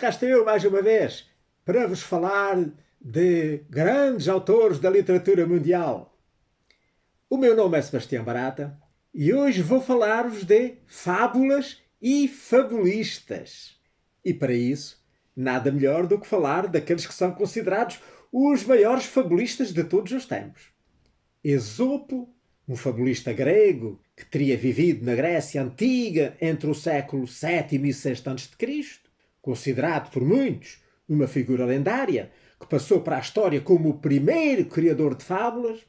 cá estou eu mais uma vez para vos falar de grandes autores da literatura mundial. O meu nome é Sebastião Barata e hoje vou falar-vos de fábulas e fabulistas. E para isso, nada melhor do que falar daqueles que são considerados os maiores fabulistas de todos os tempos. Esopo, um fabulista grego que teria vivido na Grécia Antiga entre o século VII e VI a.C., considerado por muitos uma figura lendária que passou para a história como o primeiro criador de fábulas,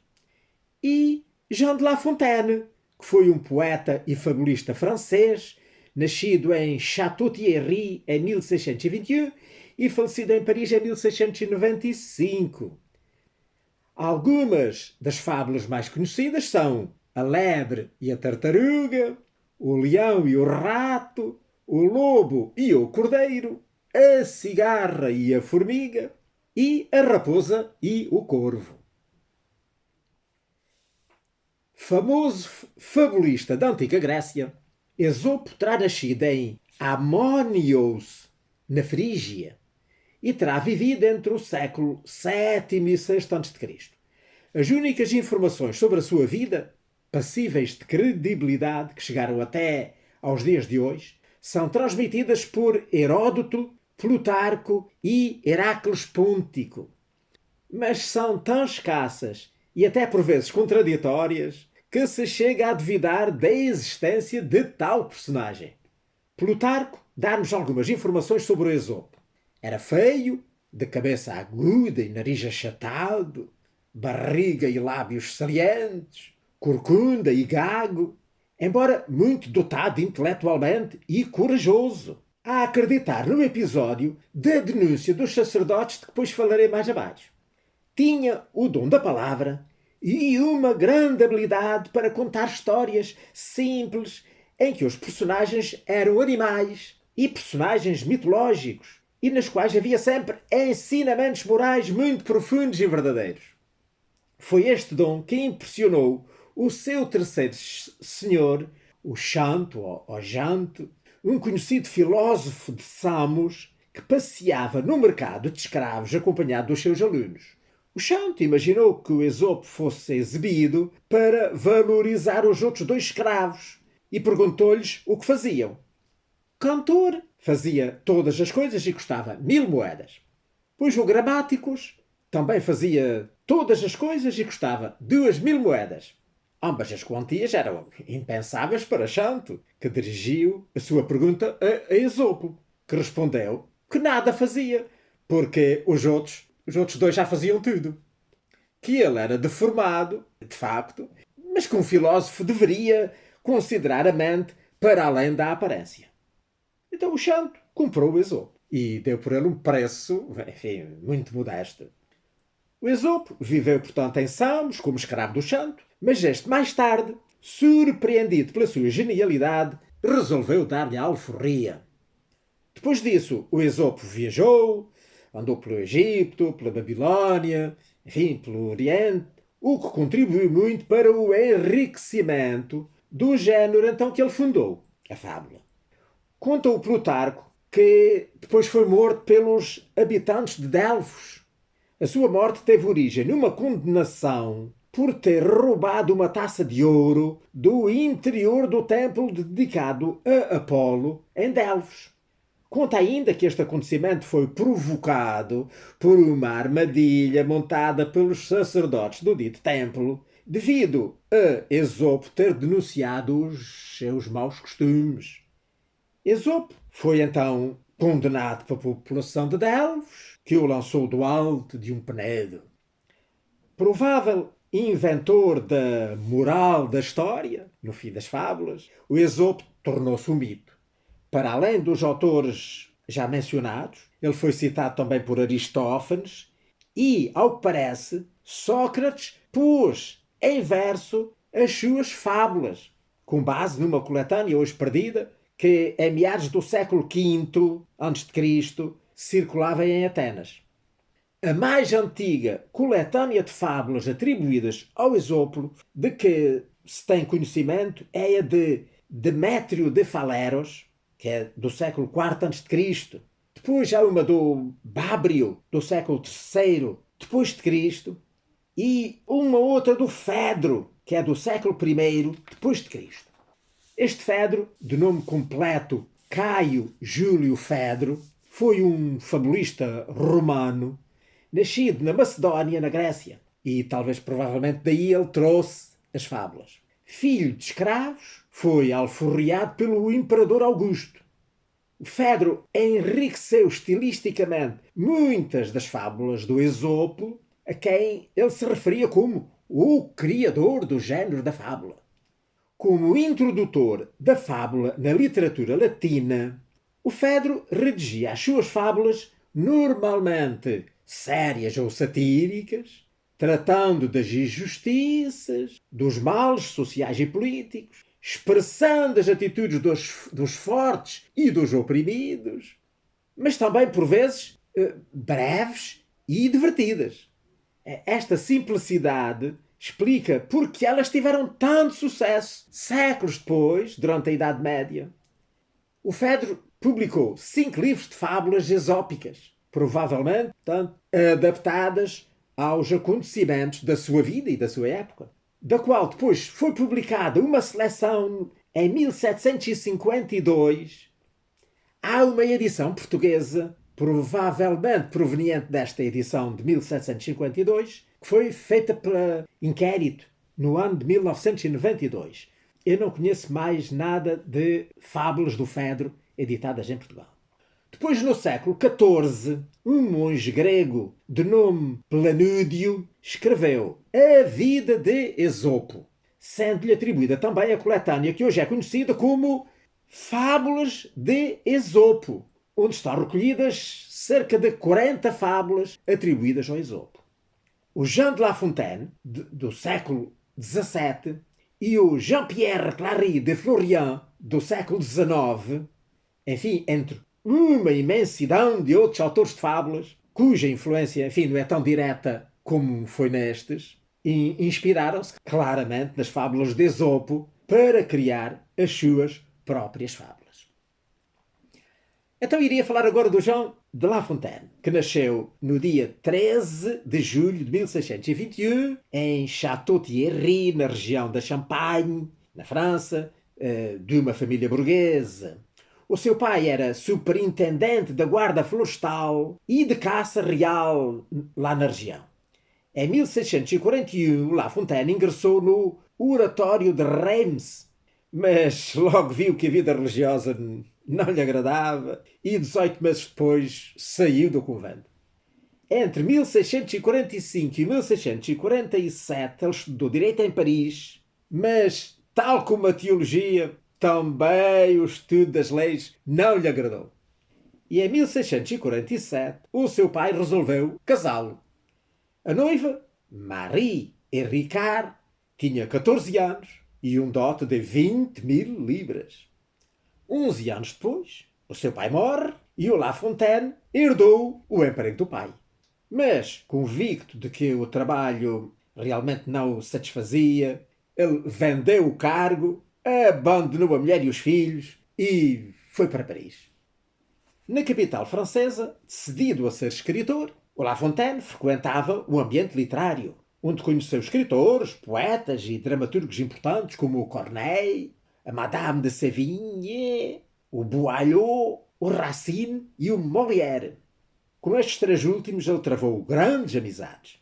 e Jean de La Fontaine, que foi um poeta e fabulista francês, nascido em Château-Thierry em 1621 e falecido em Paris em 1695. Algumas das fábulas mais conhecidas são A Lebre e a Tartaruga, O Leão e o Rato, O Lobo e o Cordeiro, A Cigarra e a Formiga e A Raposa e o Corvo. Famoso fabulista da antiga Grécia, Esopo terá nascido em Amonios, na Frígia, e terá vivido entre o século VII e VI a.C. As únicas informações sobre a sua vida, passíveis de credibilidade, que chegaram até aos dias de hoje, são transmitidas por Heródoto, Plutarco e Herácles Pôntico. Mas são tão escassas e até por vezes contraditórias que se chega a duvidar da existência de tal personagem. Plutarco dá-nos algumas informações sobre o Esopo. Era feio, de cabeça aguda e nariz achatado, barriga e lábios salientes, corcunda e gago, embora muito dotado intelectualmente e corajoso. A acreditar no episódio da denúncia dos sacerdotes, de que depois falarei mais abaixo. Tinha o dom da palavra e uma grande habilidade para contar histórias simples em que os personagens eram animais e personagens mitológicos e nas quais havia sempre ensinamentos morais muito profundos e verdadeiros. Foi este dom que impressionou o seu terceiro senhor, o Xanto, ou Janto, um conhecido filósofo de Samos que passeava no mercado de escravos acompanhado dos seus alunos. O Xanto imaginou que o Esopo fosse exibido para valorizar os outros dois escravos e perguntou-lhes o que faziam. Cantor fazia todas as coisas e custava 1000 moedas. Pois o Gramáticos também fazia todas as coisas e custava 2000 moedas. Ambas as quantias eram impensáveis para Xanto, que dirigiu a sua pergunta a Esopo, que respondeu que nada fazia, porque os outros dois já faziam tudo. Que ele era deformado, de facto, mas que um filósofo deveria considerar a mente para além da aparência. Então o Xanto comprou o Esopo e deu por ele um preço, enfim, muito modesto. O Esopo viveu, portanto, em Samos como escravo do Xanto, mas este, mais tarde, surpreendido pela sua genialidade, resolveu dar-lhe a alforria. Depois disso, o Esopo viajou, andou pelo Egito, pela Babilónia, enfim, pelo Oriente, o que contribuiu muito para o enriquecimento do género então que ele fundou, a fábula. Conta o Plutarco que depois foi morto pelos habitantes de Delfos. A sua morte teve origem numa condenação por ter roubado uma taça de ouro do interior do templo dedicado a Apolo em Delfos. Conta ainda que este acontecimento foi provocado por uma armadilha montada pelos sacerdotes do dito templo, devido a Esopo ter denunciado os seus maus costumes. Esopo foi então condenado pela população de Delfos, que o lançou do alto de um penedo. Provável inventor da moral da história, no fim das fábulas, o Esopo tornou-se um mito. Para além dos autores já mencionados, ele foi citado também por Aristófanes e, ao que parece, Sócrates pôs em verso as suas fábulas, com base numa coletânea hoje perdida, que em meados do século V a.C. circulava em Atenas. A mais antiga coletânea de fábulas atribuídas ao Esopo de que se tem conhecimento é a de Demétrio de Faleros, que é do século IV a.C., Depois há uma do Bábrio, do século III depois de Cristo, e uma outra do Fedro, que é do século I depois de Cristo. Este Fedro, de nome completo Caio Júlio Fedro, foi um fabulista romano, nascido na Macedónia, na Grécia, e talvez provavelmente daí ele trouxe as fábulas. Filho de escravos, foi alforriado pelo imperador Augusto. O Fedro enriqueceu estilisticamente muitas das fábulas do Esopo, a quem ele se referia como o criador do género da fábula. Como introdutor da fábula na literatura latina, o Fedro redigia as suas fábulas normalmente sérias ou satíricas, tratando das injustiças, dos males sociais e políticos, expressando as atitudes dos fortes e dos oprimidos, mas também, por vezes, breves e divertidas. Esta simplicidade explica porque elas tiveram tanto sucesso séculos depois, durante a Idade Média. O Fedro publicou 5 livros de fábulas esópicas, provavelmente adaptadas aos acontecimentos da sua vida e da sua época, da qual depois foi publicada uma seleção em 1752. Há uma edição portuguesa, provavelmente proveniente desta edição de 1752, que foi feita para inquérito no ano de 1992. Eu não conheço mais nada de fábulas do Fedro editadas em Portugal. Depois, no século XIV, um monge grego de nome Planúdio escreveu A Vida de Esopo, sendo-lhe atribuída também a coletânea que hoje é conhecida como Fábulas de Esopo, onde estão recolhidas cerca de 40 fábulas atribuídas ao Esopo. O Jean de La Fontaine, do século XVII, e o Jean-Pierre Clary de Florian, do século XIX, enfim, entre uma imensidão de outros autores de fábulas, cuja influência, enfim, não é tão direta como foi nestes, e inspiraram-se claramente nas fábulas de Esopo para criar as suas próprias fábulas. Então iria falar agora do Jean de La Fontaine, que nasceu no dia 13 de julho de 1621 em Château-Thierry, na região da Champagne, na França, de uma família burguesa. O seu pai era superintendente da guarda florestal e de caça real lá na região. Em 1641, La Fontaine ingressou no oratório de Reims, mas logo viu que a vida religiosa não lhe agradava e 18 meses depois saiu do convento. Entre 1645 e 1647 ele estudou Direito em Paris, mas, tal como a teologia, também o estudo das leis não lhe agradou. E em 1647 o seu pai resolveu casá-lo. A noiva, Marie Ricard, tinha 14 anos e um dote de 20.000 libras. 11 anos depois, o seu pai morre e o La Fontaine herdou o emprego do pai. Mas, convicto de que o trabalho realmente não o satisfazia, ele vendeu o cargo, abandonou a mulher e os filhos e foi para Paris. Na capital francesa, decidido a ser escritor, o La Fontaine frequentava o ambiente literário, onde conheceu escritores, poetas e dramaturgos importantes como o Corneille, a Madame de Sévigné, o Boileau, o Racine e o Molière. Com estes 3 últimos ele travou grandes amizades.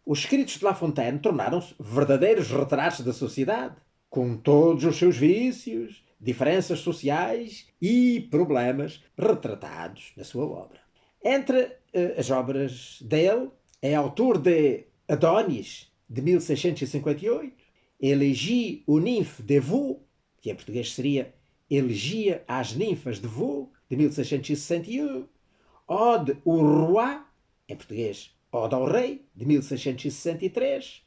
Os escritos de La Fontaine tornaram-se verdadeiros retratos da sociedade, com todos os seus vícios, diferenças sociais e problemas retratados na sua obra. Entre as obras dele, é autor de Adonis, de 1658, Elegie aux Nymphes de Vaux, que em português seria Elegia às Ninfas de Vaux, de 1661, Ode au Roi, em português Ode ao Rei, de 1663,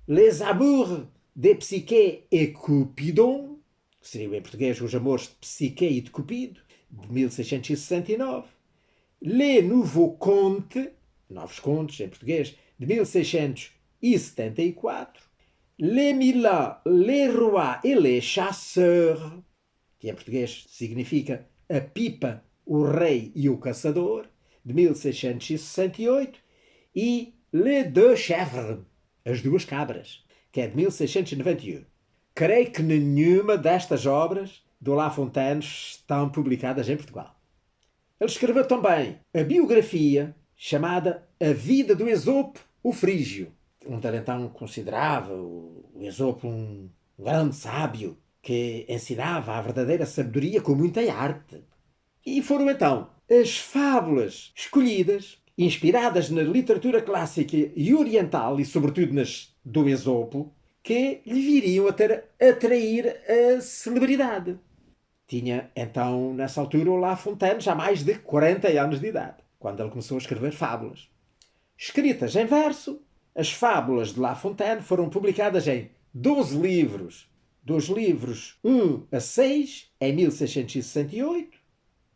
Les Amours de Psyché et Cupidon, que seriam em português Os Amores de Psique e de Cupido, de 1669, Les Nouveaux Contes, Novos Contos, em português, de 1674, Les Milans, les Rois et les Chasseurs, que em português significa A Pipa O Rei e o Caçador, de 1668, e Les Deux Chèvres, As Duas Cabras, que é de 1691. Creio que nenhuma destas obras do La Fontaine estão publicadas em Portugal. Ele escreveu também a biografia chamada A Vida do Esopo, o Frígio, onde ele então considerava o Esopo um grande sábio que ensinava a verdadeira sabedoria com muita arte. E foram então as fábulas escolhidas, inspiradas na literatura clássica e oriental, e sobretudo nas do Esopo, que lhe viriam a atrair a celebridade. Tinha então, nessa altura, o La Fontaine já mais de 40 anos de idade, quando ele começou a escrever fábulas. Escritas em verso, as fábulas de La Fontaine foram publicadas em 12 livros, dos livros 1 a 6, em 1668,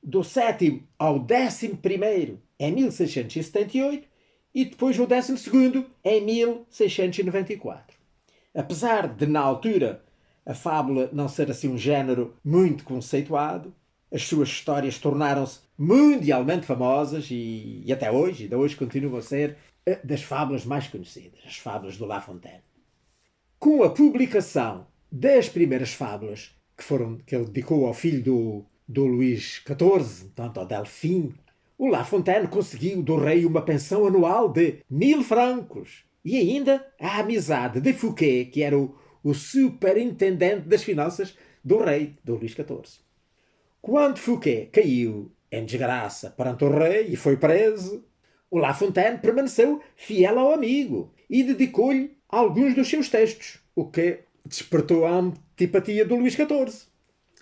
do 7º ao 11º, em 1678, e depois o 12º, em 1694. Apesar de, na altura, a fábula não ser assim um género muito conceituado, as suas histórias tornaram-se mundialmente famosas e até hoje, ainda hoje continuam a ser das fábulas mais conhecidas, as fábulas do La Fontaine. Com a publicação das primeiras fábulas, que ele dedicou ao filho do Luís XIV, tanto ao Delfim, o La Fontaine conseguiu do rei uma pensão anual de 1000 francos e ainda a amizade de Fouquet, que era o superintendente das finanças do rei, do Luís XIV. Quando Fouquet caiu em desgraça perante o rei e foi preso, o La Fontaine permaneceu fiel ao amigo e dedicou-lhe alguns dos seus textos, o que despertou a antipatia do Luís XIV.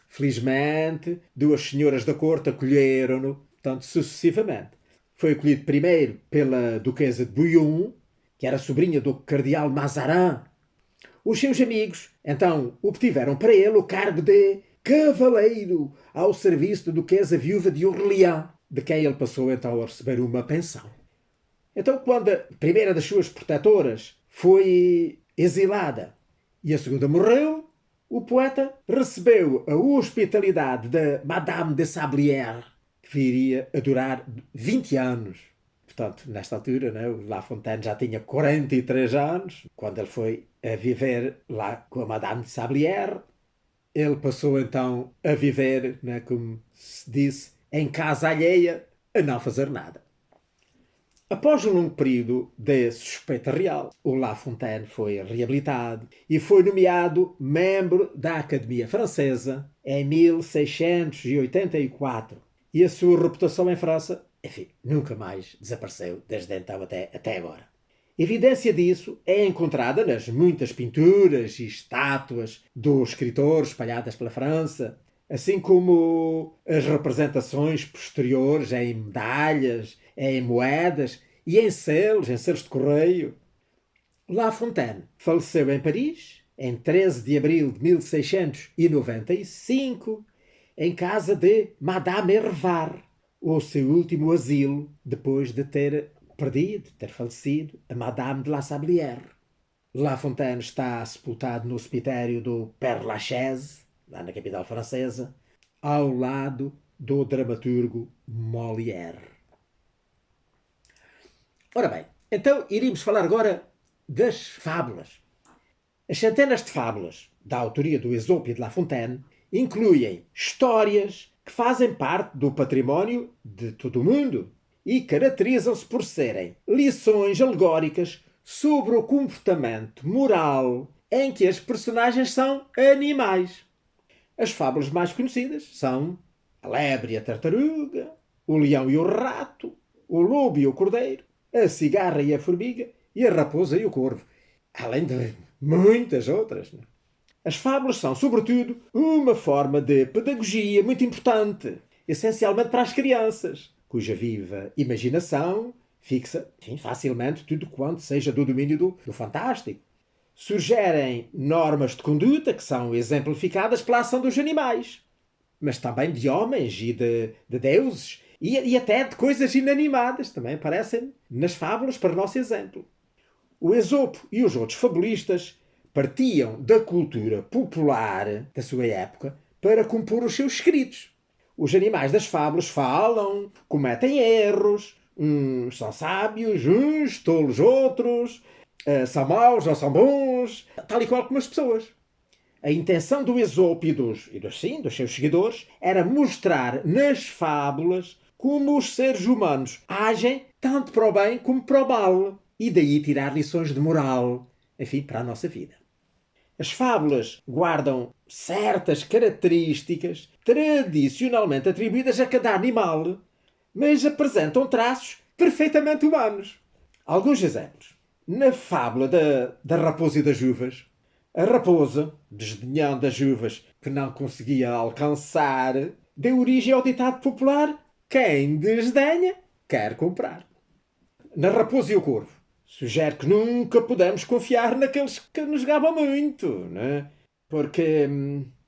Felizmente, duas senhoras da corte acolheram-no, tanto sucessivamente. Foi acolhido primeiro pela duquesa de Bouillon, que era sobrinha do cardeal Mazarin. Os seus amigos, então, obtiveram para ele o cargo de cavaleiro ao serviço da duquesa viúva de Orleans, de quem ele passou então a receber uma pensão. Então, quando a primeira das suas protetoras foi exilada e a segunda morreu, o poeta recebeu a hospitalidade de Madame de Sablière, que viria a durar 20 anos. Portanto, nesta altura, né, o La Fontaine já tinha 43 anos, quando ele foi a viver lá com a Madame de Sablière. Ele passou então a viver, né, como se disse, em casa alheia, a não fazer nada. Após um longo período de suspeita real, o La Fontaine foi reabilitado e foi nomeado membro da Academia Francesa em 1684. E a sua reputação em França, enfim, nunca mais desapareceu desde então até agora. Evidência disso é encontrada nas muitas pinturas e estátuas dos escritores espalhadas pela França, assim como as representações posteriores em medalhas, em moedas e em selos de correio. La Fontaine faleceu em Paris em 13 de abril de 1695, em casa de Madame Hervart, o seu último asilo depois de ter falecido a Madame de la Sablière. La Fontaine está sepultado no cemitério do Père Lachaise, lá na capital francesa, ao lado do dramaturgo Molière. Ora bem, então iríamos falar agora das fábulas. As centenas de fábulas da autoria do Esopo e de La Fontaine incluem histórias que fazem parte do património de todo o mundo e caracterizam-se por serem lições alegóricas sobre o comportamento moral em que as personagens são animais. As fábulas mais conhecidas são a lebre e a tartaruga, o leão e o rato, o lobo e o cordeiro, a cigarra e a formiga e a raposa e o corvo, além de muitas outras. As fábulas são, sobretudo, uma forma de pedagogia muito importante, essencialmente para as crianças, cuja viva imaginação fixa facilmente tudo quanto seja do domínio do fantástico. Sugerem normas de conduta que são exemplificadas pela ação dos animais, mas também de homens e de deuses e até de coisas inanimadas, também aparecem nas fábulas para nosso exemplo. O Esopo e os outros fabulistas partiam da cultura popular da sua época para compor os seus escritos. Os animais das fábulas falam, cometem erros, uns são sábios, uns tolos outros, são maus ou são bons, tal e qual como as pessoas. A intenção do Esopo dos seus seguidores era mostrar nas fábulas como os seres humanos agem tanto para o bem como para o mal, e daí tirar lições de moral, enfim, para a nossa vida. As fábulas guardam certas características tradicionalmente atribuídas a cada animal, mas apresentam traços perfeitamente humanos. Alguns exemplos. Na fábula da raposa e das uvas, a raposa, desdenhando as uvas que não conseguia alcançar, deu origem ao ditado popular: quem desdenha, quer comprar. Na raposa e o corvo, sugere que nunca podemos confiar naqueles que nos gabam muito, né? Porque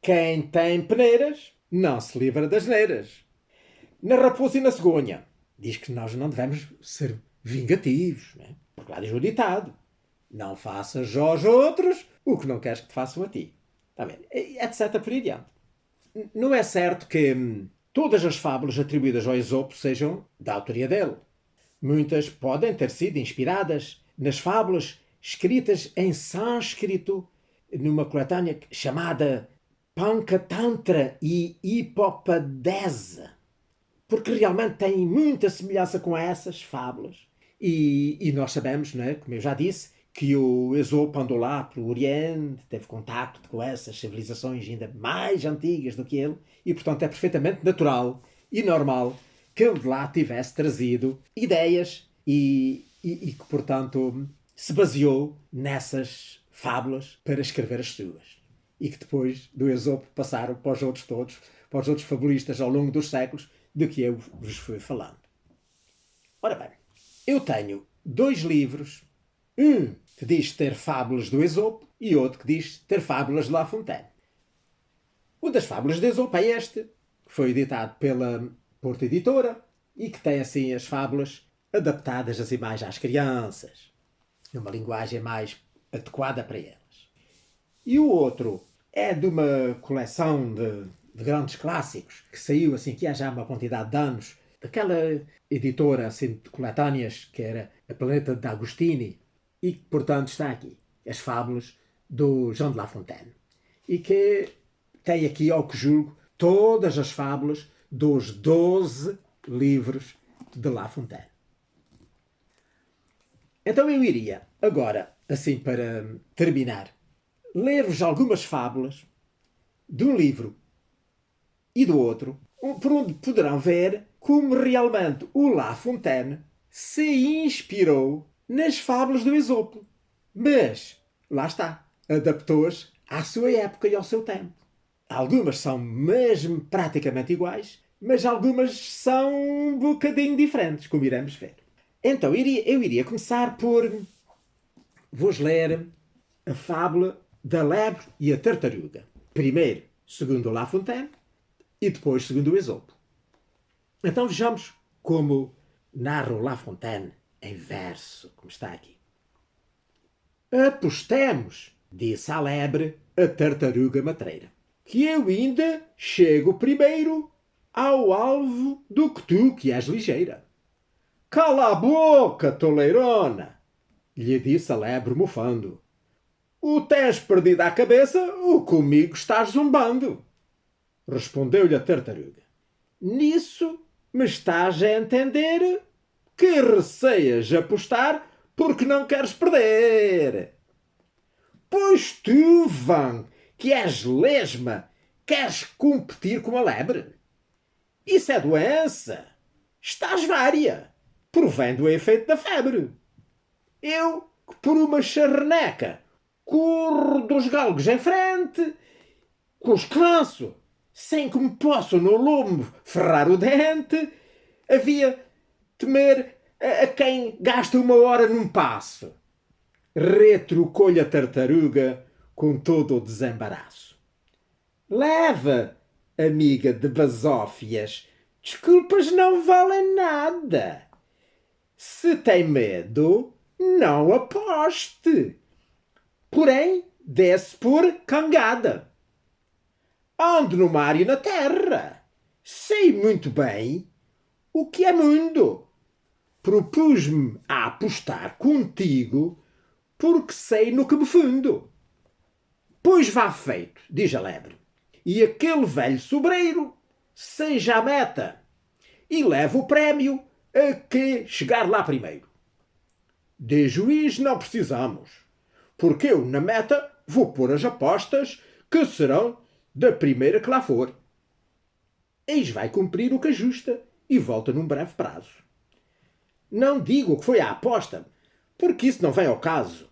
quem tem peneiras não se livra das neiras. Na raposa e na cegonha, diz que nós não devemos ser vingativos, né? Porque lá diz o ditado: não faças aos outros o que não queres que te façam a ti. Está bem? Etc. por aí adiante. Não é certo que todas as fábulas atribuídas ao Esopo sejam da autoria dele. Muitas podem ter sido inspiradas nas fábulas escritas em sânscrito numa coletânea chamada Pancatantra e Hipopadesa, porque realmente têm muita semelhança com essas fábulas. E nós sabemos, não é, como eu já disse, que o Esopo andou lá pelo Oriente, teve contacto com essas civilizações ainda mais antigas do que ele, e portanto é perfeitamente natural e normal que ele de lá tivesse trazido ideias e que, portanto, se baseou nessas fábulas para escrever as suas. E que depois do Esopo passaram para os outros todos, para os outros fabulistas ao longo dos séculos, de que eu vos fui falando. Ora bem, eu tenho 2 livros, um que diz ter fábulas do Esopo e outro que diz ter fábulas de La Fontaine. O das fábulas do Esopo é este, que foi editado pela Porta Editora e que tem assim as fábulas adaptadas assim mais às crianças, numa linguagem mais adequada para elas. E o outro é de uma coleção de grandes clássicos que saiu assim que há já uma quantidade de anos, daquela editora assim de coletâneas que era a Planeta de Agostini, e que portanto está aqui, as fábulas do Jean de La Fontaine, e que tem aqui, ao que julgo, todas as fábulas dos 12 livros de La Fontaine. Então eu iria agora, assim para terminar, ler-vos algumas fábulas de um livro e do outro, por onde poderão ver como realmente o La Fontaine se inspirou nas fábulas do Esopo. Mas, lá está, adaptou-as à sua época e ao seu tempo. Algumas são mesmo praticamente iguais, mas algumas são um bocadinho diferentes, como iremos ver. Então, eu iria começar por vos ler a fábula da lebre e a tartaruga. Primeiro, segundo La Fontaine, e depois segundo o Esopo. Então vejamos como narra o La Fontaine em verso, como está aqui. Apostemos, disse a lebre a tartaruga matreira, que eu ainda chego primeiro ao alvo do que tu, que és ligeira. Cala a boca, toleirona, lhe disse a lebre mofando. O tens perdido a cabeça ou comigo estás zombando? Respondeu-lhe a tartaruga. Nisso me estás a entender que receias apostar porque não queres perder. Pois tu, Van, que és lesma, queres competir com a lebre? Isso é doença. Estás vária, provendo o efeito da febre. Eu, que por uma charneca, corro dos galgos em frente, com os canso, sem que me possam no lombo ferrar o dente, havia temer a quem gasta 1 hora num passo. Retrucou-lhe a tartaruga com todo o desembaraço. Leva, amiga de basófias, desculpas não valem nada. Se tem medo, não aposte. Porém, desce por cangada. Ande no mar e na terra. Sei muito bem o que é mundo. Propus-me a apostar contigo porque sei no que me fundo. Pois vá feito, diz a lebre, e aquele velho sobreiro seja a meta e leve o prémio a que chegar lá primeiro. De juiz não precisamos, porque eu na meta vou pôr as apostas que serão da primeira que lá for. Eis vai cumprir o que ajusta e volta num breve prazo. Não digo que foi a aposta, porque isso não vem ao caso.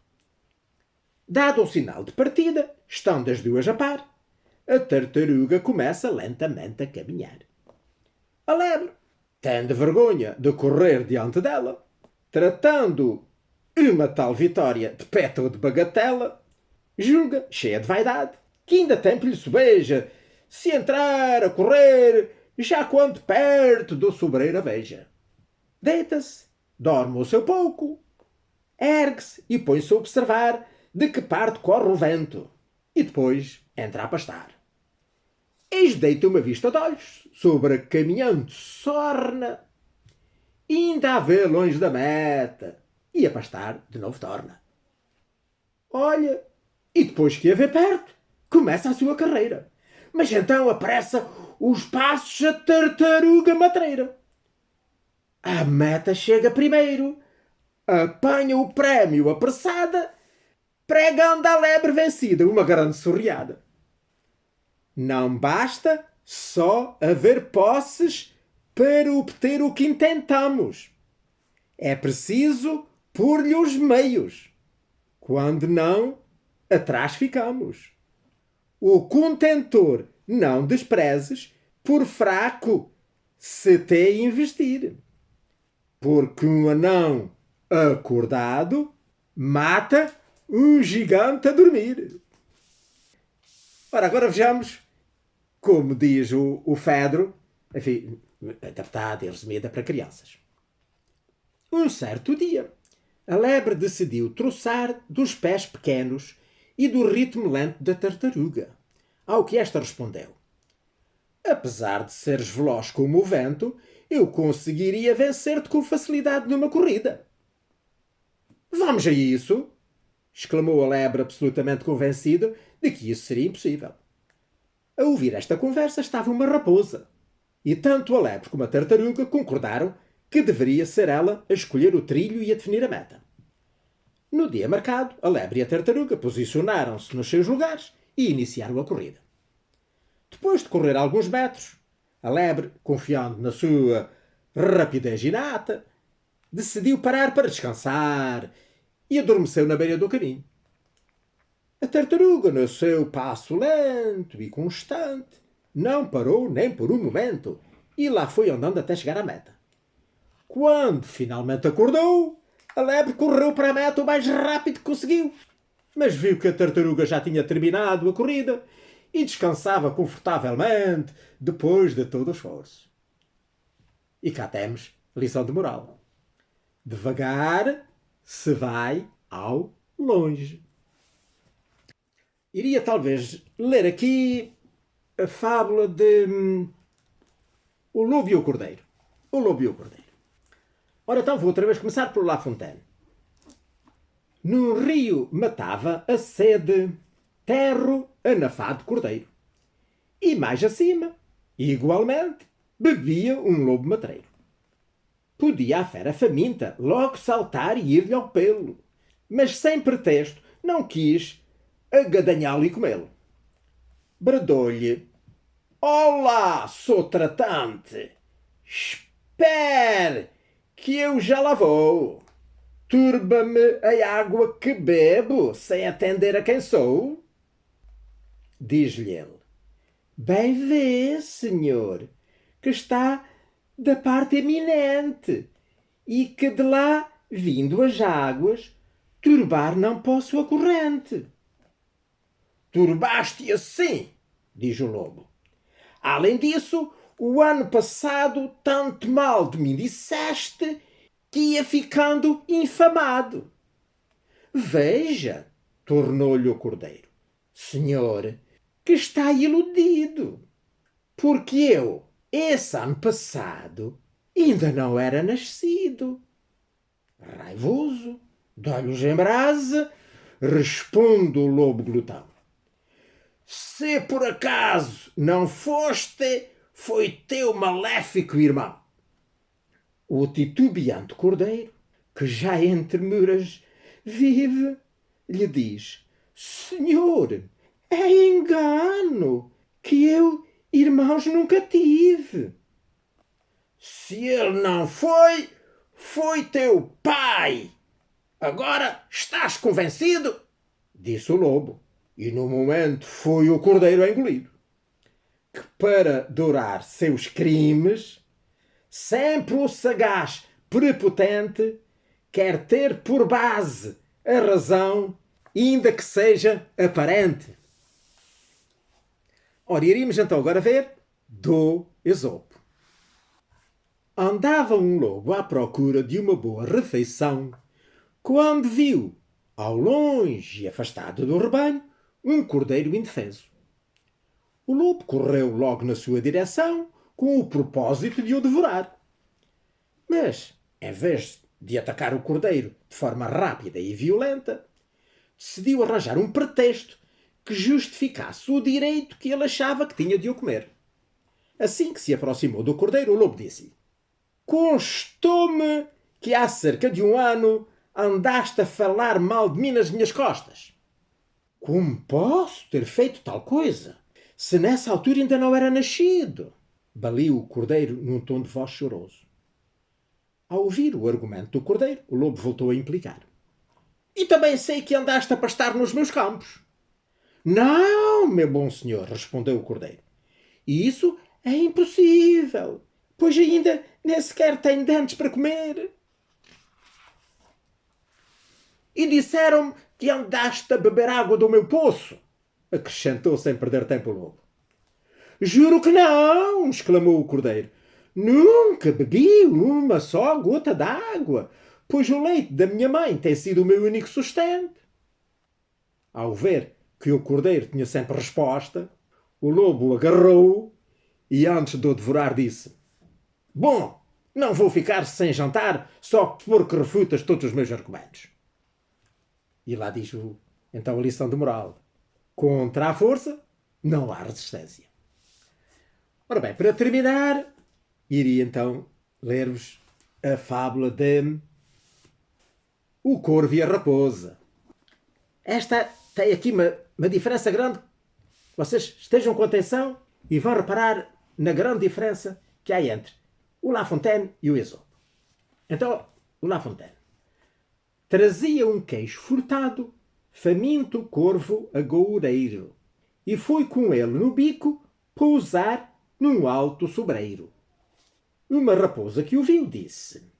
Dado o sinal de partida, estão das duas a par. A tartaruga começa lentamente a caminhar. A lebre, tendo vergonha de correr diante dela, tratando uma tal vitória de peta ou de bagatela, julga, cheia de vaidade, que ainda tempo lhe sobeja, se entrar a correr, já quando perto do sobreiro a veja. Deita-se, dorme o seu pouco, ergue-se e põe-se a observar de que parte corre o vento, e depois entra a pastar. Eis deita uma vista de olhos sobre a caminhante sorna, ainda a vê longe da meta, e a pastar de novo torna. Olha, e depois que a vê perto, começa a sua carreira. Mas então apressa os passos a tartaruga matreira. A meta chega primeiro, apanha o prémio apressada, pregando à lebre vencida uma grande sorriada. Não basta só haver posses para obter o que intentamos. É preciso pôr-lhe os meios. Quando não, atrás ficamos. O contentor não desprezes por fraco se te investir. Porque um anão acordado mata um gigante a dormir. Ora, agora vejamos como diz o Fedro, enfim, adaptada e resumida para crianças. Um certo dia, a lebre decidiu troçar dos pés pequenos e do ritmo lento da tartaruga, ao que esta respondeu: apesar de seres veloz como o vento, eu conseguiria vencer-te com facilidade numa corrida. Vamos a isso! Exclamou a lebre absolutamente convencido de que isso seria impossível. A ouvir esta conversa estava uma raposa, e tanto a lebre como a tartaruga concordaram que deveria ser ela a escolher o trilho e a definir a meta. No dia marcado, a lebre e a tartaruga posicionaram-se nos seus lugares e iniciaram a corrida. Depois de correr alguns metros, a lebre, confiando na sua rapidez inata, decidiu parar para descansar e adormeceu na beira do caminho. A tartaruga, no seu passo lento e constante, não parou nem por um momento e lá foi andando até chegar à meta. Quando finalmente acordou, a lebre correu para a meta o mais rápido que conseguiu, mas viu que a tartaruga já tinha terminado a corrida e descansava confortavelmente depois de todo o esforço. E cá temos lição de moral. Devagar se vai ao longe. Iria talvez ler aqui a fábula de O Lobo e o Cordeiro. O Lobo e o Cordeiro. Ora então vou outra vez começar por La Fontaine. Num rio matava a sede terro anafado cordeiro. E mais acima, igualmente, bebia um lobo matreiro. Podia a fera faminta logo saltar e ir-lhe ao pelo, mas sem pretexto não quis agadanhá-lo e comê-lo. Bradou-lhe: olá, sou tratante! Espere, que eu já lá vou! Turba-me a água que bebo, sem atender a quem sou? Diz-lhe ele: bem vê, senhor, que está da parte eminente e que de lá, vindo as águas, turbar não posso a corrente. Turbaste assim, diz o lobo. Além disso, o ano passado tanto mal de mim disseste que ia ficando infamado. Veja, tornou-lhe o cordeiro, senhor, que está iludido, porque eu, esse ano passado ainda não era nascido. Raivoso, de olhos em brasa, responde o lobo glutão. Se por acaso não foste, foi teu maléfico irmão. O titubeante cordeiro, que já entre muras vive, lhe diz: Senhor, é engano, que eu irmãos nunca tive. Se ele não foi, foi teu pai. Agora estás convencido? Disse o lobo. E no momento foi o cordeiro engolido, que para dourar seus crimes, sempre o sagaz prepotente quer ter por base a razão, ainda que seja aparente. Ora, iríamos então agora ver do Esopo. Andava um lobo à procura de uma boa refeição, quando viu, ao longe e afastado do rebanho, um cordeiro indefeso. O lobo correu logo na sua direção, com o propósito de o devorar. Mas, em vez de atacar o cordeiro de forma rápida e violenta, decidiu arranjar um pretexto que justificasse o direito que ele achava que tinha de o comer. Assim que se aproximou do cordeiro, o lobo disse: Constou-me que há cerca de um ano andaste a falar mal de mim nas minhas costas. Como posso ter feito tal coisa, se nessa altura ainda não era nascido? Baliu o cordeiro num tom de voz choroso. Ao ouvir o argumento do cordeiro, o lobo voltou a implicar. E também sei que andaste a pastar nos meus campos. Não, meu bom senhor, respondeu o cordeiro. Isso é impossível, pois ainda nem sequer tenho dentes para comer. E disseram-me que andaste a beber água do meu poço, acrescentou sem perder tempo o lobo. Juro que não, exclamou o cordeiro. Nunca bebi uma só gota d'água, pois o leite da minha mãe tem sido o meu único sustento. Ao ver que o cordeiro tinha sempre resposta, o lobo agarrou-o e antes de o devorar disse: Bom, não vou ficar sem jantar só porque refutas todos os meus argumentos. E lá diz então a lição de moral. Contra a força não há resistência. Ora bem, para terminar, iria então ler-vos a fábula de O Corvo e a Raposa. Esta tem aqui uma diferença grande. Vocês estejam com atenção e vão reparar na grande diferença que há entre o La Fontaine e o Esopo. Então, o La Fontaine. Trazia um queijo furtado, faminto corvo agoureiro, e foi com ele no bico pousar num alto sobreiro. Uma raposa que o viu disse: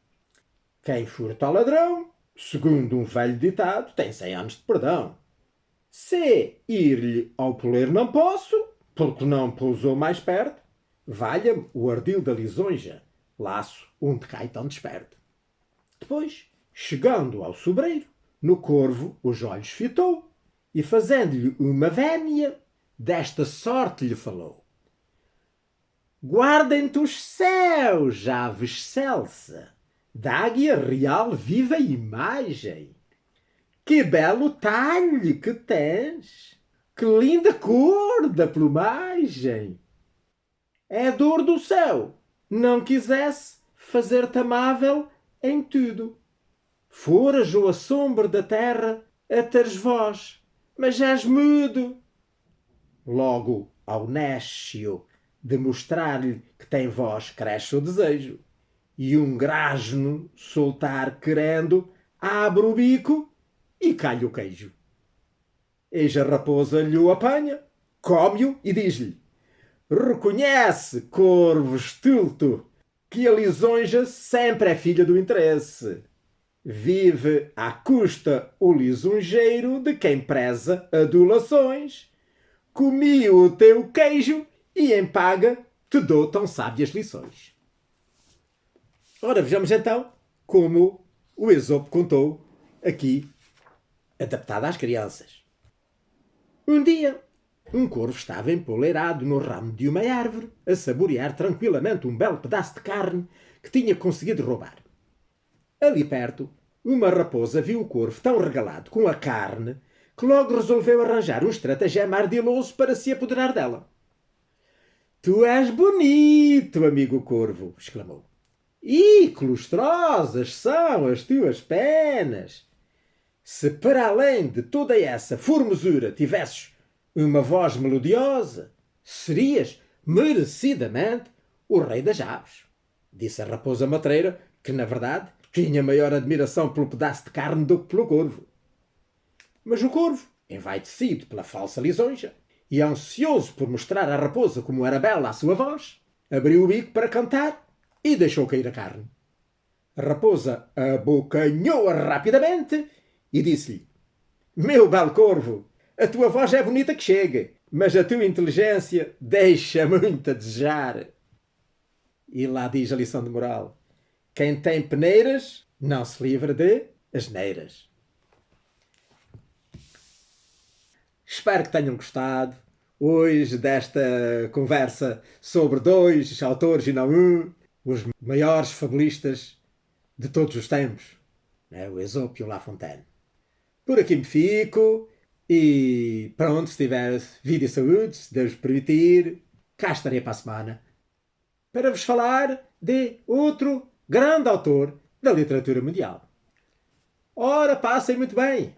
Quem furta ao ladrão, segundo um velho ditado, tem 100 anos de perdão. Se ir-lhe ao poleiro não posso, porque não pousou mais perto, valha-me o ardil da lisonja, laço onde cai tão desperto. Depois, chegando ao sobreiro, no corvo os olhos fitou e, fazendo-lhe uma vénia, desta sorte lhe falou: Guardem-te os céus, ave excelsa, da águia real viva imagem. Que belo talhe que tens! Que linda cor da plumagem! É dor do céu, não quisesse fazer-te amável em tudo. Foras ou a sombra da terra a teres voz, mas és mudo. Logo, ao nécio de mostrar-lhe que tem voz, cresce o desejo. E um grasno soltar querendo, abre o bico e cai o queijo. Eis a raposa lhe o apanha, come-o e diz-lhe: Reconhece, corvo estulto, que a lisonja sempre é filha do interesse. Vive à custa o lisonjeiro de quem preza adulações. Comi o teu queijo e em paga te dou tão sábias lições. Ora, vejamos então como o Esopo contou aqui, adaptado às crianças. Um dia Um corvo estava empoleirado no ramo de uma árvore, a saborear tranquilamente um belo pedaço de carne que tinha conseguido roubar. Ali perto, uma raposa viu o corvo tão regalado com a carne que logo resolveu arranjar um estratagema ardiloso para se apoderar dela. Tu és bonito, amigo corvo, exclamou. E que lustrosas são as tuas penas! Se para além de toda essa formosura tivesses uma voz melodiosa, serias merecidamente o rei das aves, disse a raposa matreira, que na verdade tinha maior admiração pelo pedaço de carne do que pelo corvo. Mas o corvo, envaidecido pela falsa lisonja e ansioso por mostrar à raposa como era bela a sua voz, abriu o bico para cantar e deixou cair a carne. A raposa abocanhou-a rapidamente e disse-lhe: Meu belo corvo, a tua voz é bonita que chega, mas a tua inteligência deixa muito a desejar. E lá diz a lição de moral: quem tem peneiras não se livra de asneiras. Espero que tenham gostado hoje desta conversa sobre dois autores e não um, os maiores fabulistas de todos os tempos, o Esopo e o La Fontaine. Por aqui me fico e pronto, se tiver vida e saúde, se Deus permitir, cá estarei para a semana para vos falar de outro grande autor da literatura mundial. Ora, passem muito bem!